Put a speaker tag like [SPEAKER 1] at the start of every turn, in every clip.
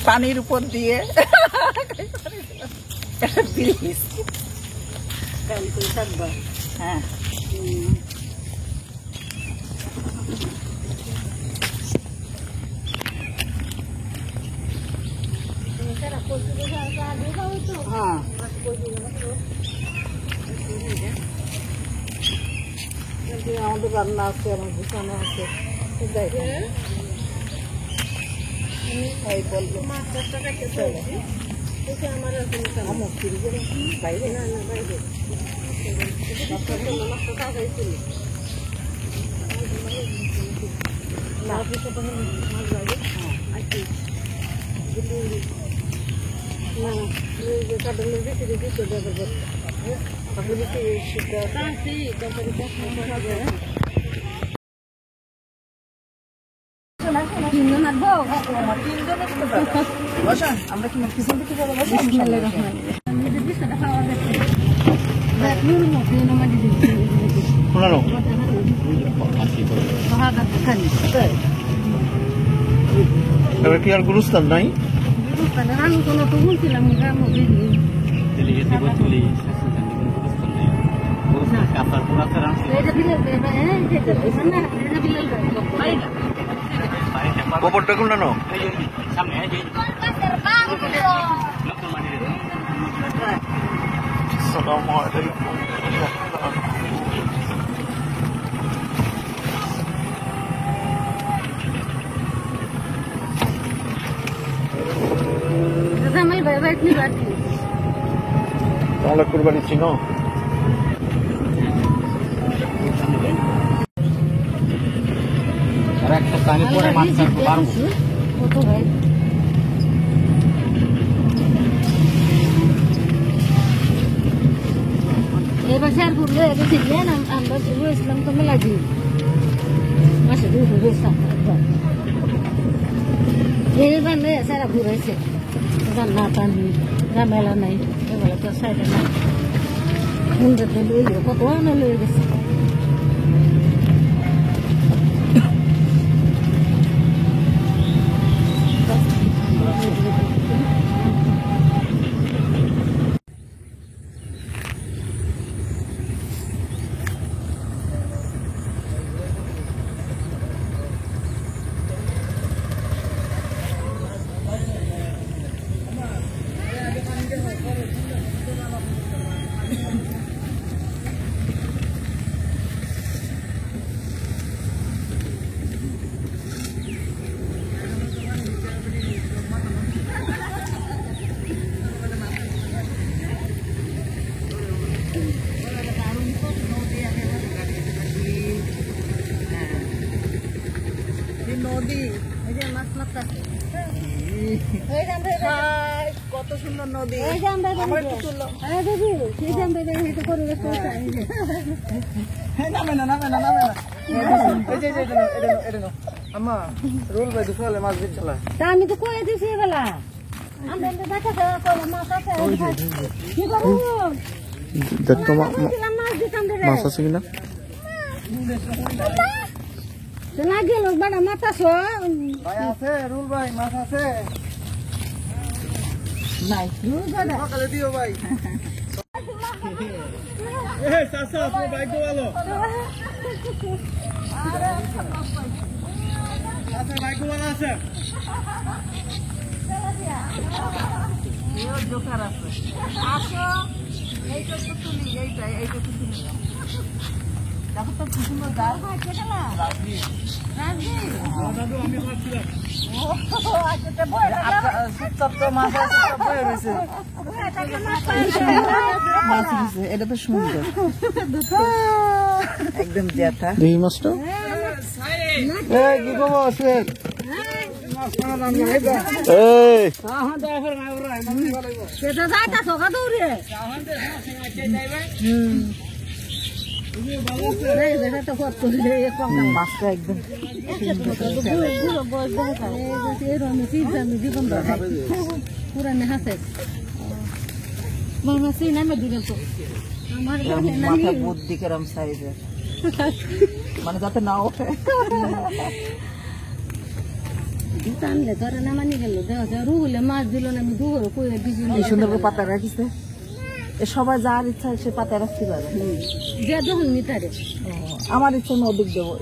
[SPEAKER 1] পানির উপর দিয়ে প্লিজ কাল করে থাকবা। হ্যাঁ আমাদের রান্না আছে, আমার দোকানে আছে। বাইরে না বাইরে কাটলের ভিতরে দিতে দেবে আমরা কি পিছন দিকে যাবো?
[SPEAKER 2] কি আর গুরুস্থান নাই?
[SPEAKER 1] আমি কোনো তো বলছিলাম
[SPEAKER 2] কবরটা কোনটা নো? আসসালামু আলাইকুম। তোমরা কুরবানি চিনো? একটা পানি পরে মাছ ছাড়বো পারবো।
[SPEAKER 3] এবার স্যার ঘুরলে গেছিলেন আমরা ঘুরেছিলাম তো মেলা দিন মাসে ঘুরেছিলাম এইবার স্যারা ঘুরেছে রান্না টানি ঝামেলা নাই এবার তো সাইডে নাই সুন্দর লইলে কত আনা লয়ে গেছে
[SPEAKER 1] নদী কত সুন্দর নদী। নামে না নামে না নামে না আম্মা রোল ভাই দুশো মাছ দিন চলা
[SPEAKER 3] আমি তো কয়ে দিছি বেলা
[SPEAKER 2] মাছ আছে কিনা
[SPEAKER 3] লাগে বাড়া মাতাছ
[SPEAKER 1] ভাই আছে রুল ভাই মাছ আছে
[SPEAKER 3] নাই
[SPEAKER 1] সকালে দিও ভাই। চাচা আপনার বাইক ভালো আচ্ছা বাইক ভালো আছে জোকার আছে আসো এইটা তো তুলি এইটা তো তুলি দেখো তো কি সুন্দর গাছ দাদু আমি ভাবছিলাম এটা তো সুন্দর একদম জ্যাঠা
[SPEAKER 2] দেখি মাছটা কি খবর আছে?
[SPEAKER 1] মাছটা একদম
[SPEAKER 3] পুরানে হাসে নামে দিল তো আমার
[SPEAKER 1] মাথা বুদ্ধি কেরম সাইজের মানে যাতে না ওঠে
[SPEAKER 3] টানলে তোরা না মানি গেল দেখা যায় রু হলে মাছ দিল না আমি দুপুরে কয়ে দিছি
[SPEAKER 1] এই সুন্দর করে পাতা রাখিছে এ সবাই যার ইচ্ছা সে পাতা রাখতে পারে
[SPEAKER 3] যে যখন নিতারে
[SPEAKER 1] আমার ইচ্ছা নদীক দেবো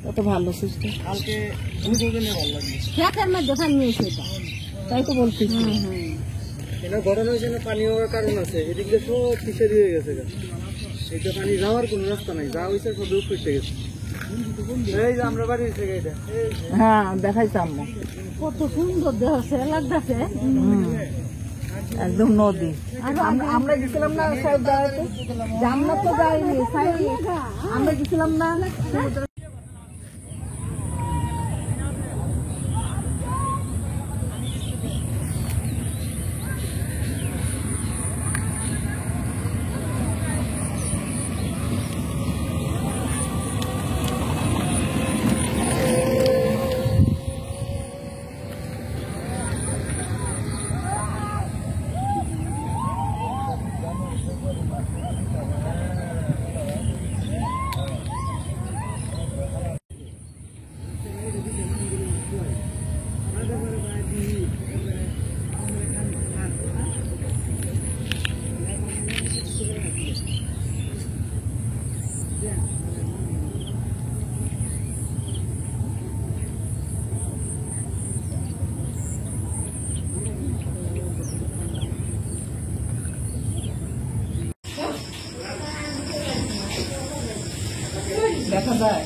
[SPEAKER 1] কত ভালো সিস্টেম
[SPEAKER 2] কালকে দুজনে ভালো লাগবে
[SPEAKER 3] খেতের মধ্যে পানি এসে এটা
[SPEAKER 1] তাই তো বলতেছি
[SPEAKER 2] এটা ঘটনা হয়েছে না, পানি হওয়ার কারণ আছে। এদিক দিয়ে সব ফিশারি হয়ে গেছে, এইটা পানি যাওয়ার কোনো রাস্তা নাই, যা হয়েছে সব রূপ ফিরতে গেছে। এই যে আমরা বাড়ি থেকে এটা
[SPEAKER 1] হ্যাঁ দেখাইছে আম্মু
[SPEAKER 3] কত সুন্দর দেহ সে লাগতেছে
[SPEAKER 1] একদম নদী আমরা গেছিলাম না সাহেব বেড়াতে আমরা তো যাইনি আমরা গেছিলাম না দেখা যায়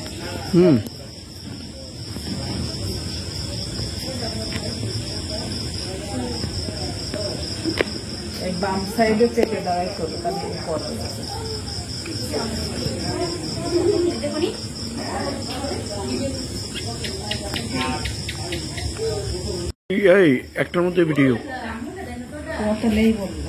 [SPEAKER 1] এই বাম সাইডে চেপে দাঁড়াই করবে তাহলে পরে
[SPEAKER 4] এই একটার মধ্যে ভিডিও
[SPEAKER 1] তোমার তো নেই বলবো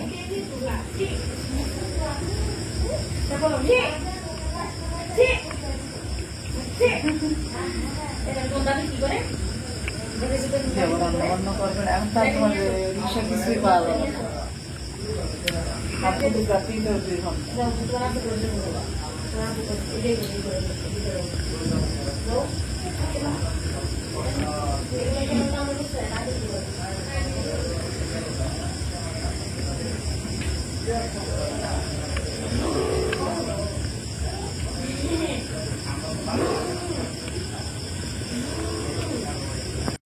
[SPEAKER 1] রান্না করবেন এখন তার রিক্সা কিছুই পাওয়া যাবে না আপনি তো যাতেই 2 ঘন্টা